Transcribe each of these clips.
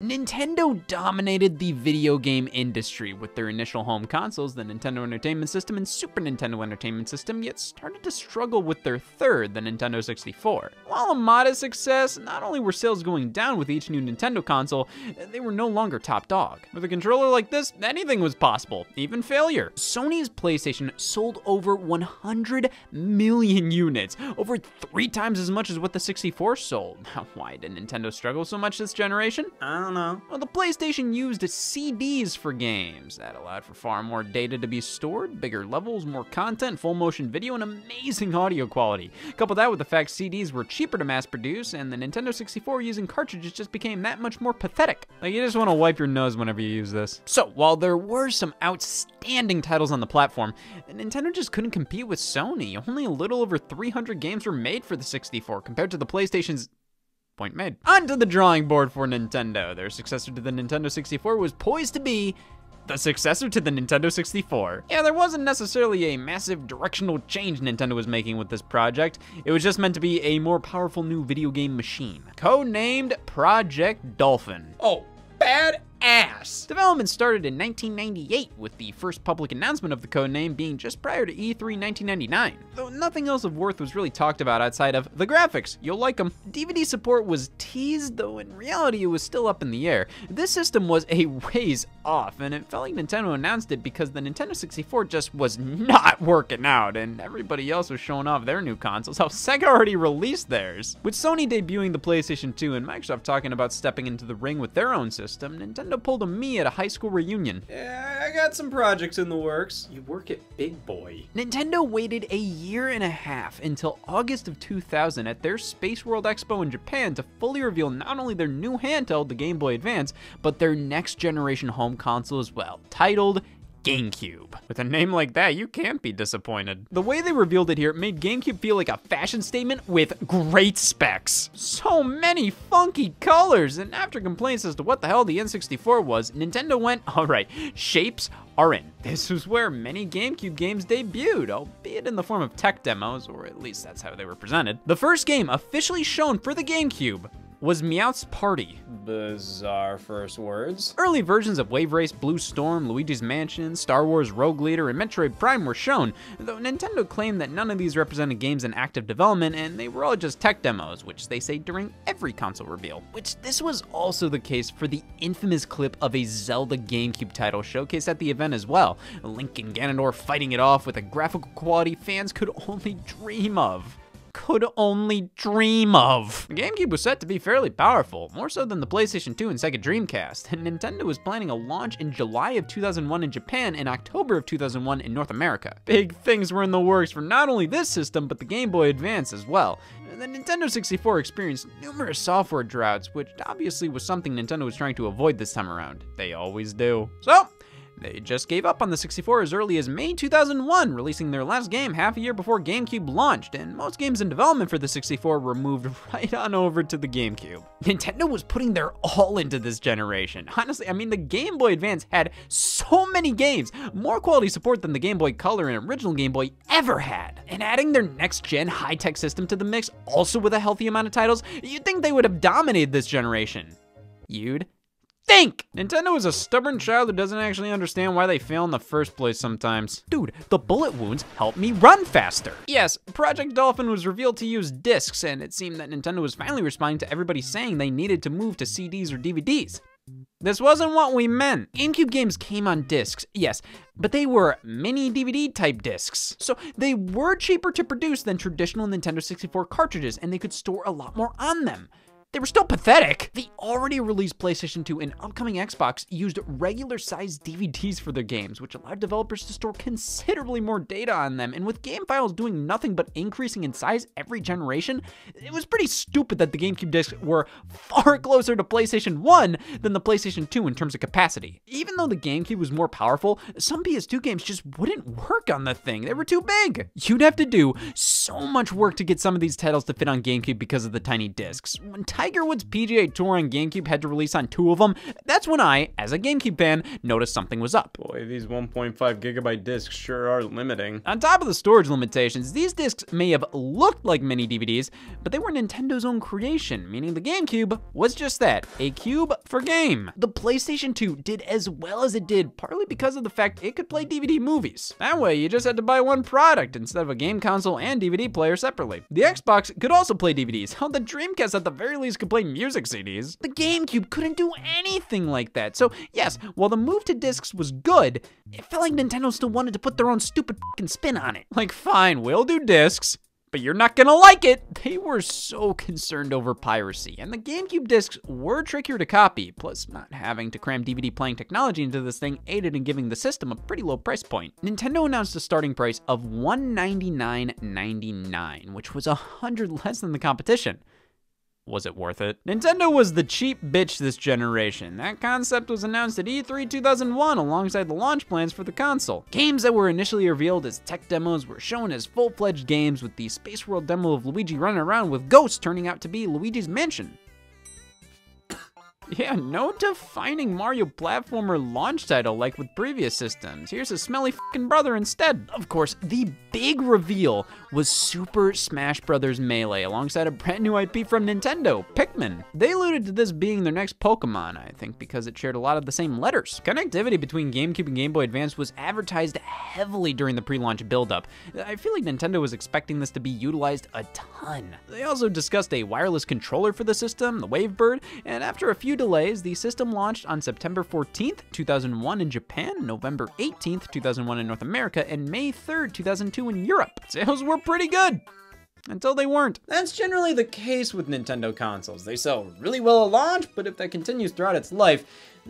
Nintendo dominated the video game industry with their initial home consoles, the Nintendo Entertainment System and Super Nintendo Entertainment System, yet started to struggle with their third, the Nintendo 64. While a modest success, not only were sales going down with each new Nintendo console, they were no longer top dog. With a controller like this, anything was possible, even failure. Sony's PlayStation sold over 100 million units, over 3 times as much as what the 64 sold. Now, why did Nintendo struggle so much this generation? I don't know. Well, the PlayStation used CDs for games. That allowed for far more data to be stored, bigger levels, more content, full motion video, and amazing audio quality. Couple that with the fact CDs were cheaper to mass produce, and the Nintendo 64 using cartridges just became that much more pathetic. Like, you just want to wipe your nose whenever you use this. So, while there were some outstanding titles on the platform, Nintendo just couldn't compete with Sony. Only a little over 300 games were made for the 64 compared to the PlayStation's. Point made. Onto the drawing board for Nintendo. Their successor to the Nintendo 64 was poised to be the successor to the Nintendo 64. Yeah, there wasn't necessarily a massive directional change Nintendo was making with this project. It was just meant to be a more powerful new video game machine. Codenamed Project Dolphin. Oh, badass! Development started in 1998, with the first public announcement of the codename being just prior to E3 1999. Though nothing else of worth was really talked about outside of the graphics. You'll like them. DVD support was teased, though in reality it was still up in the air. This system was a ways off, and it felt like Nintendo announced it because the Nintendo 64 just was not working out, and everybody else was showing off their new consoles. How Sega already released theirs. With Sony debuting the PlayStation 2 and Microsoft talking about stepping into the ring with their own system, Nintendo pulled a me at a high school reunion. Yeah, I got some projects in the works. You work at Big Boy. Nintendo waited a year and a half until August of 2000 at their Space World Expo in Japan to fully reveal not only their new handheld, the Game Boy Advance, but their next generation home console as well, titled GameCube. With a name like that, you can't be disappointed. The way they revealed it here made GameCube feel like a fashion statement with great specs. So many funky colors, and after complaints as to what the hell the N64 was, Nintendo went, alright, shapes are in. This was where many GameCube games debuted, albeit in the form of tech demos, or at least that's how they were presented. The first game officially shown for the GameCube was Meowth's Party. Bizarre first words. Early versions of Wave Race, Blue Storm, Luigi's Mansion, Star Wars Rogue Leader, and Metroid Prime were shown, though Nintendo claimed that none of these represented games in active development, and they were all just tech demos, which they say during every console reveal. Which this was also the case for the infamous clip of a Zelda GameCube title showcased at the event as well. Link and Ganondorf fighting it off with a graphical quality fans could only dream of. The GameCube was set to be fairly powerful, more so than the PlayStation 2 and Sega Dreamcast, and Nintendo was planning a launch in July of 2001 in Japan and October of 2001 in North America. Big things were in the works for not only this system, but the Game Boy Advance as well. The Nintendo 64 experienced numerous software droughts, which obviously was something Nintendo was trying to avoid this time around. They always do. So, they just gave up on the 64 as early as May 2001, releasing their last game half a year before GameCube launched, and most games in development for the 64 were moved right on over to the GameCube. Nintendo was putting their all into this generation. Honestly, I mean, the Game Boy Advance had so many games, more quality support than the Game Boy Color and original Game Boy ever had. And adding their next-gen high-tech system to the mix, also with a healthy amount of titles, you'd think they would have dominated this generation. You'd think! Nintendo is a stubborn child who doesn't actually understand why they fail in the first place sometimes. Dude, the bullet wounds help me run faster. Yes, Project Dolphin was revealed to use discs, and it seemed that Nintendo was finally responding to everybody saying they needed to move to CDs or DVDs. This wasn't what we meant. GameCube games came on discs, yes, but they were mini DVD type discs. So they were cheaper to produce than traditional Nintendo 64 cartridges, and they could store a lot more on them. They were still pathetic. The already released PlayStation 2 and upcoming Xbox used regular sized DVDs for their games, which allowed developers to store considerably more data on them, and with game files doing nothing but increasing in size every generation, it was pretty stupid that the GameCube discs were far closer to PlayStation 1 than the PlayStation 2 in terms of capacity. Even though the GameCube was more powerful, some PS2 games just wouldn't work on the thing. They were too big. You'd have to do so much work to get some of these titles to fit on GameCube because of the tiny discs. Tiger Woods PGA Tour on GameCube had to release on 2 of them, that's when I, as a GameCube fan, noticed something was up. Boy, these 1.5 gigabyte discs sure are limiting. On top of the storage limitations, these discs may have looked like mini DVDs, but they were Nintendo's own creation, meaning the GameCube was just that, a cube for game. The PlayStation 2 did as well as it did, partly because of the fact it could play DVD movies. That way, you just had to buy one product instead of a game console and DVD player separately. The Xbox could also play DVDs, hell, the Dreamcast at the very least could play music CDs. The GameCube couldn't do anything like that, so yes, while the move to discs was good, it felt like Nintendo still wanted to put their own stupid fucking spin on it. Like, fine, we'll do discs, but you're not gonna like it. They were so concerned over piracy, and the GameCube discs were trickier to copy, plus not having to cram DVD playing technology into this thing aided in giving the system a pretty low price point. Nintendo announced a starting price of $199.99, which was $100 less than the competition. Was it worth it? Nintendo was the cheap bitch this generation. That concept was announced at E3 2001 alongside the launch plans for the console. Games that were initially revealed as tech demos were shown as full-fledged games, with the Space World demo of Luigi running around with ghosts turning out to be Luigi's Mansion. Yeah, no defining Mario platformer launch title like with previous systems. Here's a smelly fucking brother instead. Of course, the big reveal was Super Smash Bros. Melee alongside a brand new IP from Nintendo, Pikmin. They alluded to this being their next Pokemon, I think because it shared a lot of the same letters. Connectivity between GameCube and Game Boy Advance was advertised heavily during the pre-launch build-up. I feel like Nintendo was expecting this to be utilized a ton. They also discussed a wireless controller for the system, the Wavebird, and after a few delays, the system launched on September 14th, 2001 in Japan, November 18th, 2001 in North America, and May 3rd, 2002 in Europe. Sales were pretty good. Until they weren't. That's generally the case with Nintendo consoles. They sell really well at launch, but if that continues throughout its life,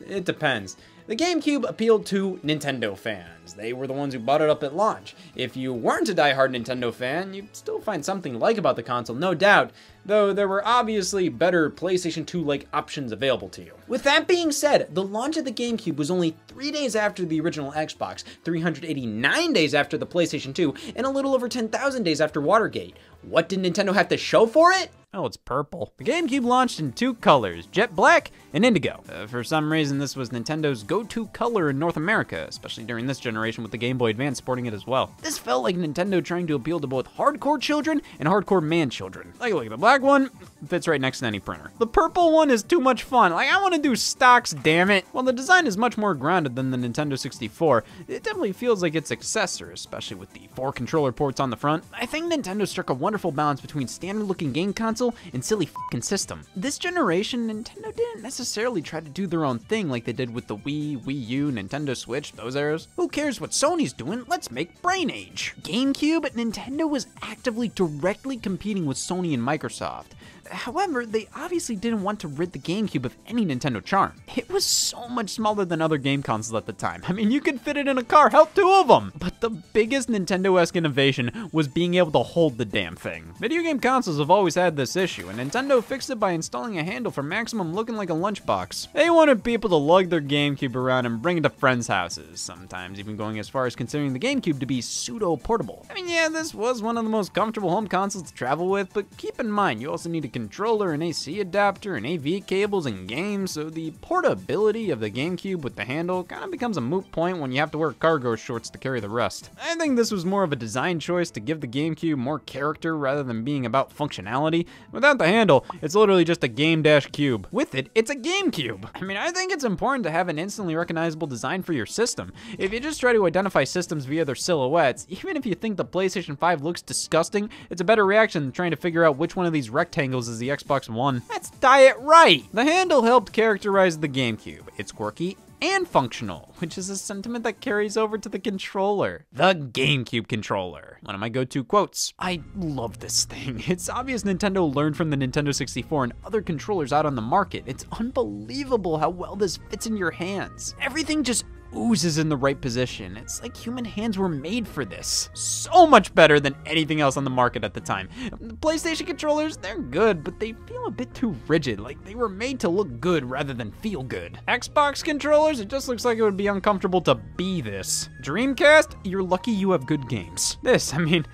it depends. The GameCube appealed to Nintendo fans. They were the ones who bought it up at launch. If you weren't a diehard Nintendo fan, you'd still find something to like about the console, no doubt, though there were obviously better PlayStation 2-like options available to you. With that being said, the launch of the GameCube was only 3 days after the original Xbox, 389 days after the PlayStation 2, and a little over 10,000 days after Watergate. What did Nintendo have to show for it? Oh, it's purple. The GameCube launched in 2 colors, jet black and indigo. For some reason, this was Nintendo's go-to color in North America, especially during this generation with the Game Boy Advance sporting it as well. This felt like Nintendo trying to appeal to both hardcore children and hardcore man children. Like, look, the black one fits right next to any printer. The purple one is too much fun. Like, I want to do stocks, damn it. While the design is much more grounded than the Nintendo 64, it definitely feels like its successor, especially with the 4 controller ports on the front. I think Nintendo struck a wonderful balance between standard-looking game console and silly fucking system. This generation, Nintendo didn't necessarily try to do their own thing like they did with the Wii, Wii U, Nintendo Switch, those eras. Who cares what Sony's doing? Let's make Brain Age. GameCube, Nintendo was actively directly competing with Sony and Microsoft. However, they obviously didn't want to rid the GameCube of any Nintendo charm. It was so much smaller than other game consoles at the time. I mean, you could fit it in a car, hell, 2 of them! But the biggest Nintendo-esque innovation was being able to hold the damn thing. Video game consoles have always had this issue, and Nintendo fixed it by installing a handle for maximum looking like a lunchbox. They wanted people to lug their GameCube around and bring it to friends' houses, sometimes even going as far as considering the GameCube to be pseudo-portable. I mean, yeah, this was one of the most comfortable home consoles to travel with, but keep in mind, you also need a controller, an AC adapter, and AV cables and games, so the portability of the GameCube with the handle kind of becomes a moot point when you have to wear cargo shorts to carry the rest. I think this was more of a design choice to give the GameCube more character rather than being about functionality. Without the handle, it's literally just a game-cube. With it, it's a GameCube. I mean, I think it's important to have an instantly recognizable design for your system. If you just try to identify systems via their silhouettes, even if you think the PlayStation 5 looks disgusting, it's a better reaction than trying to figure out which one of these rectangles is the Xbox One. Let's die it right! The handle helped characterize the GameCube. It's quirky and functional, which is a sentiment that carries over to the controller. The GameCube controller. One of my go-to quotes. I love this thing. It's obvious Nintendo learned from the Nintendo 64 and other controllers out on the market. It's unbelievable how well this fits in your hands. Everything just oozes in the right position. It's like human hands were made for this. So much better than anything else on the market at the time. The PlayStation controllers, they're good, but they feel a bit too rigid, like they were made to look good rather than feel good. Xbox controllers, it just looks like it would be uncomfortable to be this. Dreamcast, you're lucky you have good games. This, I mean,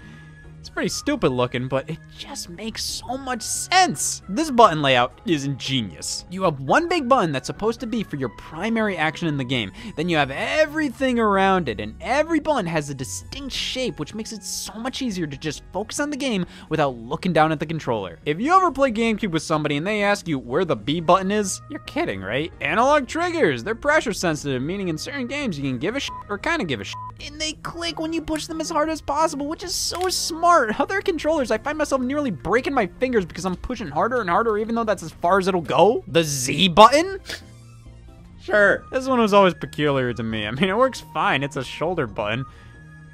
It's pretty stupid looking, but it just makes so much sense. This button layout is ingenious. You have one big button that's supposed to be for your primary action in the game. Then you have everything around it, and every button has a distinct shape, which makes it so much easier to just focus on the game without looking down at the controller. If you ever play GameCube with somebody and they ask you where the B button is, you're kidding, right? Analog triggers, they're pressure sensitive, meaning in certain games you can give a shit or kind of give a shit. And they click when you push them as hard as possible, which is so smart. Other controllers, I find myself nearly breaking my fingers because I'm pushing harder and harder, even though that's as far as it'll go. The Z button? Sure. This one was always peculiar to me. I mean, it works fine. It's a shoulder button.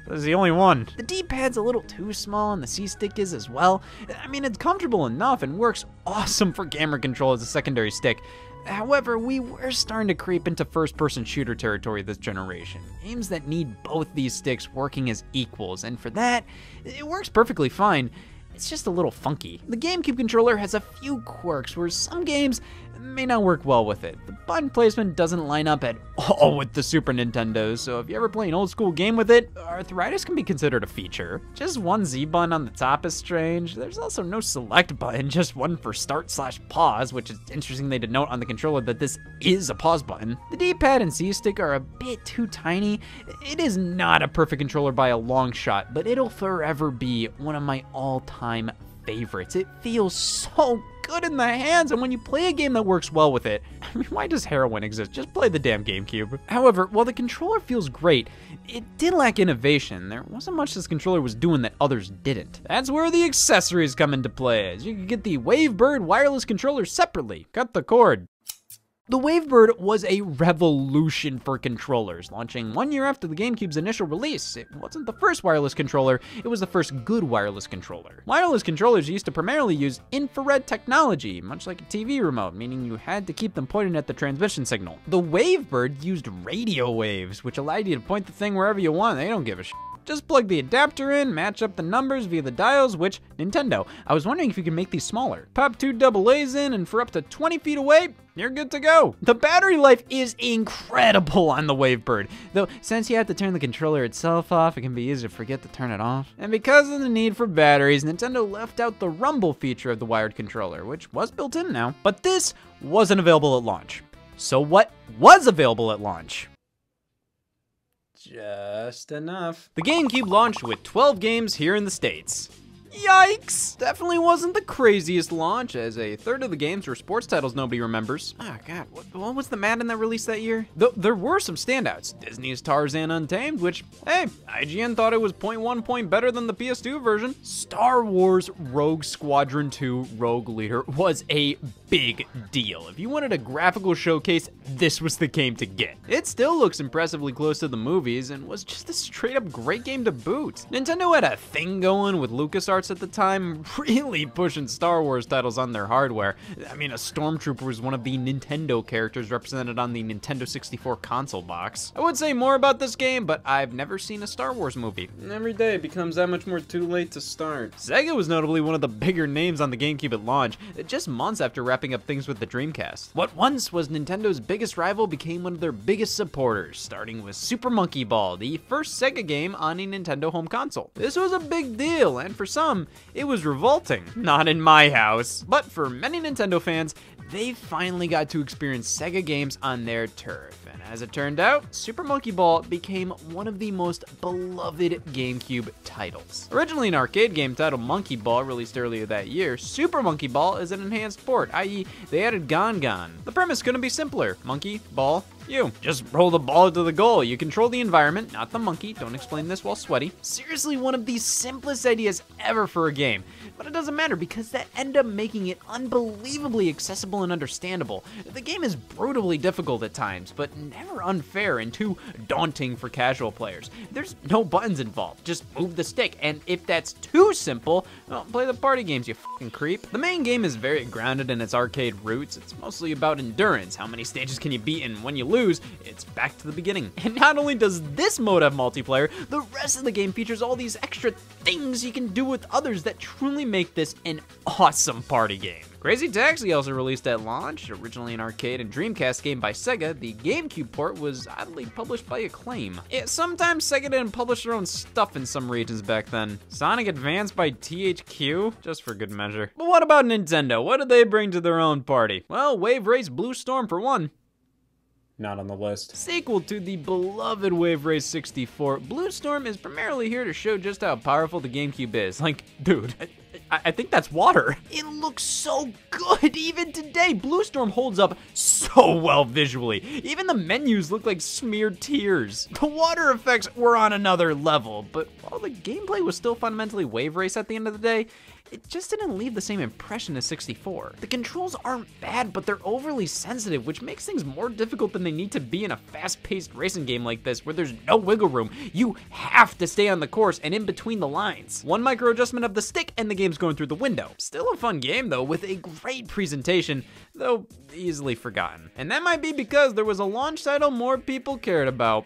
That's the only one. The D-pad's a little too small, and the C-stick is as well. I mean, it's comfortable enough and works awesome for camera control as a secondary stick. However, we were starting to creep into first-person shooter territory this generation. Games that need both these sticks working as equals, and for that, it works perfectly fine. It's just a little funky. The GameCube controller has a few quirks where some games may not work well with it. The button placement doesn't line up at all with the Super Nintendo, so if you ever play an old school game with it, arthritis can be considered a feature. Just one Z button on the top is strange. There's also no select button, just one for start/pause, which is interesting they denote on the controller that this is a pause button. The D-pad and C-stick are a bit too tiny. It is not a perfect controller by a long shot, but it'll forever be one of my all-time favorites. It feels so good in the hands, and when you play a game that works well with it, I mean, why does heroin exist? Just play the damn GameCube. However, while the controller feels great, it did lack innovation. There wasn't much this controller was doing that others didn't. That's where the accessories come into play, as you can get the Wavebird wireless controller separately. Cut the cord. The Wavebird was a revolution for controllers, launching 1 year after the GameCube's initial release. It wasn't the first wireless controller, it was the first good wireless controller. Wireless controllers used to primarily use infrared technology, much like a TV remote, meaning you had to keep them pointed at the transmission signal. The Wavebird used radio waves, which allowed you to point the thing wherever you want. They don't give a shit. Just plug the adapter in, match up the numbers via the dials, which, Nintendo, I was wondering if you could make these smaller. Pop 2 AA's in, and for up to 20 feet away, you're good to go. The battery life is incredible on the Wavebird, though since you have to turn the controller itself off, it can be easy to forget to turn it off. And because of the need for batteries, Nintendo left out the rumble feature of the wired controller, which was built in now. But this wasn't available at launch. So what was available at launch? Just enough. The GameCube launched with 12 games here in the States. Yikes! Definitely wasn't the craziest launch, as a third of the games were sports titles nobody remembers. Oh god, what was the Madden that released that year? Though there were some standouts. Disney's Tarzan Untamed, which, hey, IGN thought it was 0.1 point better than the PS2 version. Star Wars Rogue Squadron 2 Rogue Leader was a big deal. If you wanted a graphical showcase, this was the game to get. It still looks impressively close to the movies, and was just a straight up great game to boot. Nintendo had a thing going with LucasArts at the time, really pushing Star Wars titles on their hardware. I mean, a Stormtrooper was one of the Nintendo characters represented on the Nintendo 64 console box. I would say more about this game, but I've never seen a Star Wars movie. Every day it becomes that much more too late to start. Sega was notably one of the bigger names on the GameCube at launch, just months after wrapping up things with the Dreamcast. What once was Nintendo's biggest rival became one of their biggest supporters, starting with Super Monkey Ball, the first Sega game on a Nintendo home console. This was a big deal, and for some, it was revolting. Not in my house. But for many Nintendo fans, they finally got to experience Sega games on their turf. And as it turned out, Super Monkey Ball became one of the most beloved GameCube titles. Originally an arcade game titled Monkey Ball, released earlier that year, Super Monkey Ball is an enhanced port, i.e. they added Gon. The premise couldn't be simpler. Monkey, ball, you. Just roll the ball to the goal. You control the environment, not the monkey. Don't explain this while sweaty. Seriously, one of the simplest ideas ever for a game. But it doesn't matter because that ended up making it unbelievably accessible and understandable. The game is brutally difficult at times, but never unfair and too daunting for casual players. There's no buttons involved. Just move the stick, and if that's too simple, well, play the party games, you fucking creep. The main game is very grounded in its arcade roots. It's mostly about endurance. How many stages can you beat, and when you lose, it's back to the beginning. And not only does this mode have multiplayer, the rest of the game features all these extra things you can do with others that truly make this an awesome party game. Crazy Taxi also released at launch. Originally an arcade and Dreamcast game by Sega, the GameCube port was oddly published by Acclaim. Yeah, sometimes Sega didn't publish their own stuff in some regions back then. Sonic Advance by THQ? Just for good measure. But what about Nintendo? What did they bring to their own party? Well, Wave Race Blue Storm for one. Not on the list. Sequel to the beloved Wave Race 64, Blue Storm is primarily here to show just how powerful the GameCube is. Like, dude, I think that's water. It looks so good even today. Blue Storm holds up so well visually. Even the menus look like smeared tears. The water effects were on another level, but while the gameplay was still fundamentally Wave Race at the end of the day, it just didn't leave the same impression as 64. The controls aren't bad, but they're overly sensitive, which makes things more difficult than they need to be in a fast-paced racing game like this, where there's no wiggle room. You have to stay on the course and in between the lines. One micro adjustment of the stick and the game's going through the window. Still a fun game though, with a great presentation, though easily forgotten. And that might be because there was a launch title more people cared about.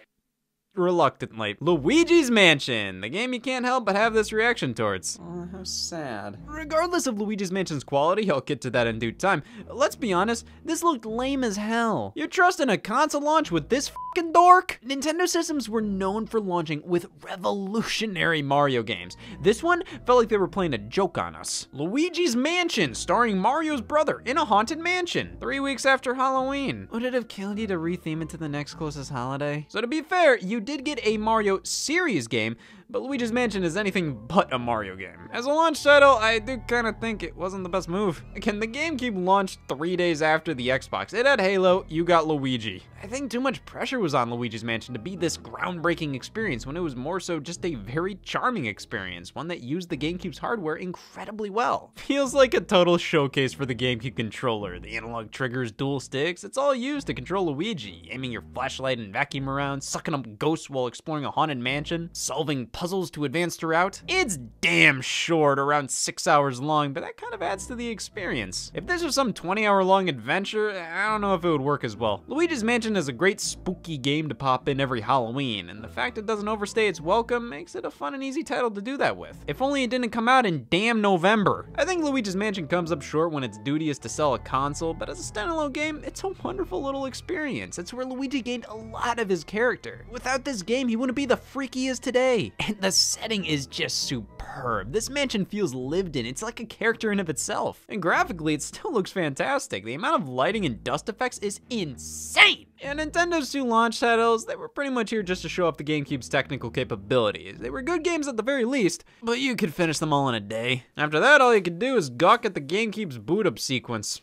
Reluctantly. Luigi's Mansion, the game you can't help but have this reaction towards. Oh, how sad. Regardless of Luigi's Mansion's quality, I'll get to that in due time, let's be honest, this looked lame as hell. You're trusting a console launch with this fucking dork? Nintendo systems were known for launching with revolutionary Mario games. This one felt like they were playing a joke on us. Luigi's Mansion, starring Mario's brother in a haunted mansion, 3 weeks after Halloween. Would it have killed you to retheme it to the next closest holiday? So to be fair, you did get a Mario series game, but Luigi's Mansion is anything but a Mario game. As a launch title, I do kind of think it wasn't the best move. Again, the GameCube launched 3 days after the Xbox. It had Halo, you got Luigi. I think too much pressure was on Luigi's Mansion to be this groundbreaking experience when it was more so just a very charming experience, one that used the GameCube's hardware incredibly well. Feels like a total showcase for the GameCube controller. The analog triggers, dual sticks, it's all used to control Luigi, aiming your flashlight and vacuum around, sucking up ghosts while exploring a haunted mansion, solving puzzles to advance throughout. It's damn short, around 6 hours long, but that kind of adds to the experience. If this was some 20-hour long adventure, I don't know if it would work as well. Luigi's Mansion is a great spooky game to pop in every Halloween, and the fact it doesn't overstay its welcome makes it a fun and easy title to do that with. If only it didn't come out in damn November. I think Luigi's Mansion comes up short when its duty is to sell a console, but as a standalone game, it's a wonderful little experience. It's where Luigi gained a lot of his character. Without this game, he wouldn't be the freak he is today. And the setting is just superb. This mansion feels lived in. It's like a character in of itself. And graphically, it still looks fantastic. The amount of lighting and dust effects is insane. And Nintendo's two launch titles, they were pretty much here just to show off the GameCube's technical capabilities. They were good games at the very least, but you could finish them all in a day. After that, all you could do is gawk at the GameCube's boot up sequence,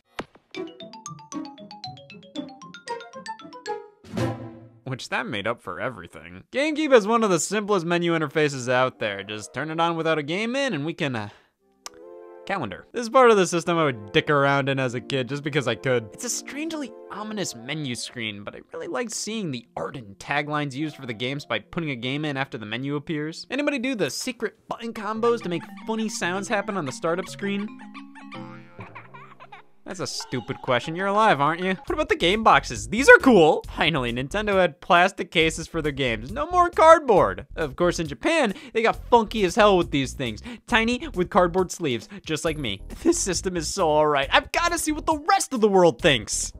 which that made up for everything. GameCube has one of the simplest menu interfaces out there. Just turn it on without a game in and we can, calendar. This is part of the system I would dick around in as a kid just because I could. It's a strangely ominous menu screen, but I really like seeing the art and taglines used for the games by putting a game in after the menu appears. Anybody do the secret button combos to make funny sounds happen on the startup screen? That's a stupid question. You're alive, aren't you? What about the game boxes? These are cool. Finally, Nintendo had plastic cases for their games. No more cardboard. Of course, in Japan, they got funky as hell with these things. Tiny with cardboard sleeves, just like me. This system is so alright. I've got to see what the rest of the world thinks.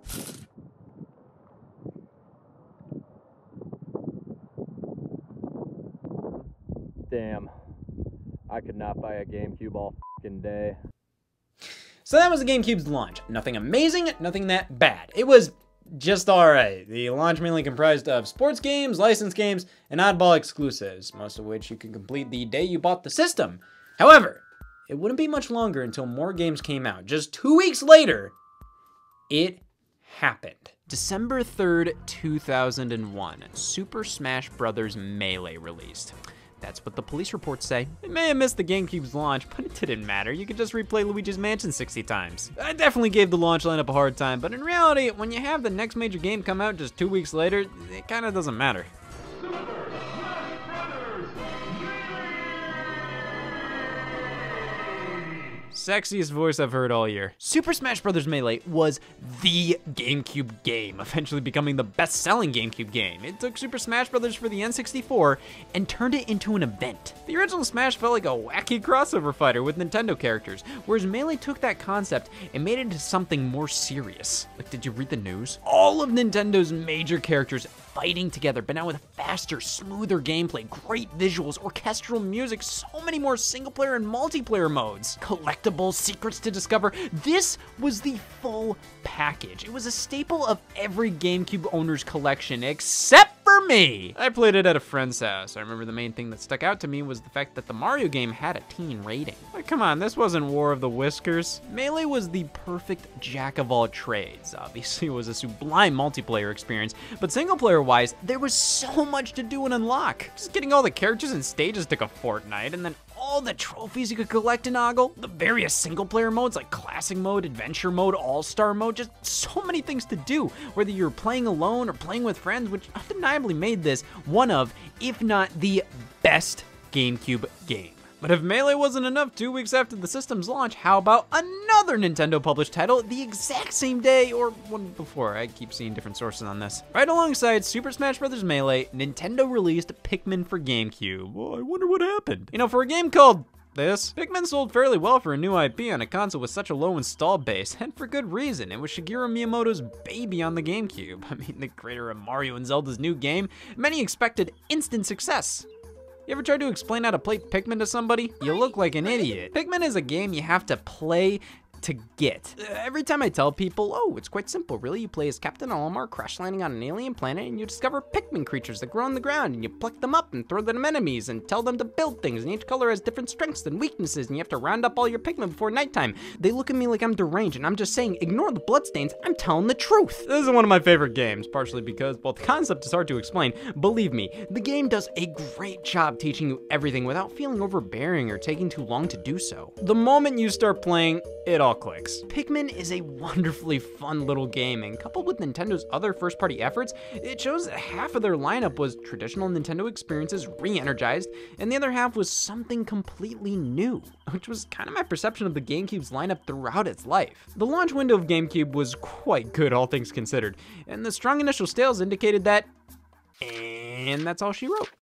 Damn. I could not buy a GameCube all f***ing day. So that was the GameCube's launch. Nothing amazing, nothing that bad. It was just alright. The launch mainly comprised of sports games, licensed games, and oddball exclusives, most of which you could complete the day you bought the system. However, it wouldn't be much longer until more games came out. Just 2 weeks later, it happened. December 3rd, 2001, Super Smash Bros. Melee released. That's what the police reports say. It may have missed the GameCube's launch, but it didn't matter. You could just replay Luigi's Mansion 60 times. I definitely gave the launch lineup a hard time, but in reality, when you have the next major game come out just 2 weeks later, it kinda doesn't matter. sexiest voice I've heard all year. Super Smash Bros. Melee was the GameCube game, eventually becoming the best-selling GameCube game. It took Super Smash Bros. For the N64 and turned it into an event. The original Smash felt like a wacky crossover fighter with Nintendo characters, whereas Melee took that concept and made it into something more serious. Like, did you read the news? All of Nintendo's major characters fighting together, but now with faster, smoother gameplay, great visuals, orchestral music, so many more single-player and multiplayer modes, collectibles, secrets to discover. This was the full package. It was a staple of every GameCube owner's collection, except for me. I played it at a friend's house. I remember the main thing that stuck out to me was the fact that the Mario game had a teen rating. Like, come on, this wasn't War of the Whiskers. Melee was the perfect jack of all trades. Obviously, it was a sublime multiplayer experience, but single-player-wise, there was so much to do and unlock. Just getting all the characters and stages took a fortnight, and then all the trophies you could collect in Ogle, the various single-player modes like Classic Mode, Adventure Mode, All-Star Mode, just so many things to do, whether you're playing alone or playing with friends, which undeniably made this one of, if not the best GameCube game. But if Melee wasn't enough 2 weeks after the system's launch, how about another Nintendo-published title the exact same day, or one before? I keep seeing different sources on this. Right alongside Super Smash Bros. Melee, Nintendo released Pikmin for GameCube. Well, I wonder what happened. You know, for a game called this, Pikmin sold fairly well for a new IP on a console with such a low install base, and for good reason. It was Shigeru Miyamoto's baby on the GameCube. I mean, the creator of Mario and Zelda's new game, many expected instant success. You ever tried to explain how to play Pikmin to somebody? You look like an idiot. Pikmin is a game you have to play to get. Every time I tell people, oh, it's quite simple, really. You play as Captain Olimar, crash landing on an alien planet, and you discover Pikmin creatures that grow on the ground, and you pluck them up and throw them enemies and tell them to build things, and each color has different strengths and weaknesses, and you have to round up all your Pikmin before nighttime. They look at me like I'm deranged, and I'm just saying, ignore the bloodstains, I'm telling the truth. This is one of my favorite games, partially because, well, the concept is hard to explain. Believe me, the game does a great job teaching you everything without feeling overbearing or taking too long to do so. The moment you start playing, it all clicks. Pikmin is a wonderfully fun little game, and coupled with Nintendo's other first-party efforts, it shows that half of their lineup was traditional Nintendo experiences re-energized, and the other half was something completely new, which was kind of my perception of the GameCube's lineup throughout its life. The launch window of GameCube was quite good, all things considered, and the strong initial sales indicated that, and that's all she wrote.